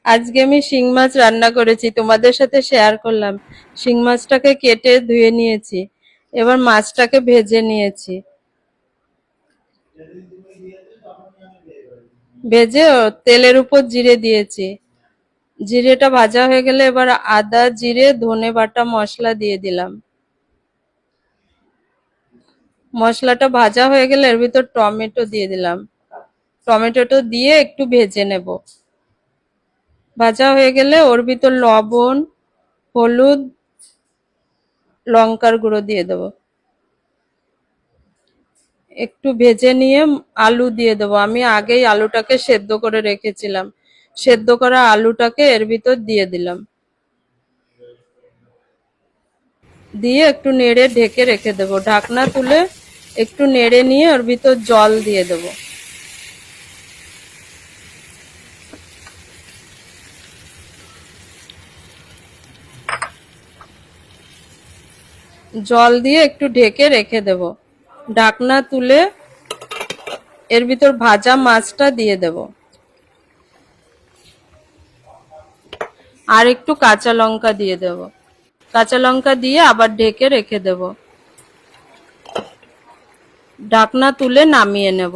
আজকে আমি শিং মাছ রান্না করেছি, তোমাদের সাথে শেয়ার করলাম। শিং মাছটাকে কেটে ধুয়ে নিয়েছি, এবার মাছটাকে ভেজে নিয়েছি। ভেজে তেলের উপর জিরে দিয়েছি। জিরেটা ভাজা হয়ে গেলে এবার আদা জিরে ধনে বাটা মশলা দিয়ে দিলাম। মশলাটা ভাজা হয়ে গেলে এর ভিতর টমেটো দিয়ে দিলাম। টমেটোটা দিয়ে একটু ভেজে নেব। ভাজা হয়ে গেলে ওর ভিতর লবণ হলুদ লঙ্কার গুঁড়ো দিয়ে দেবো। একটু ভেজে নিয়ে আলু দিয়ে দেবো। আমি আগেই আলুটাকে সেদ্ধ করে রেখেছিলাম। সেদ্ধ করা আলুটাকে এর ভিতর দিয়ে দিলাম। দিয়ে একটু নেড়ে ঢেকে রেখে দেবো। ঢাকনা তুলে একটু নেড়ে নিয়ে ওর ভিতর জল দিয়ে দেবো। জল দিয়ে একটু ঢেকে রেখে দেব। ঢাকনা তুলে এর ভিতর ভাজা মাছটা দিয়ে দেব। আর একটু কাঁচা লঙ্কা দিয়ে দেব। কাঁচা লঙ্কা দিয়ে আবার ঢেকে রেখে দেব। ঢাকনা তুলে নামিয়ে নেব।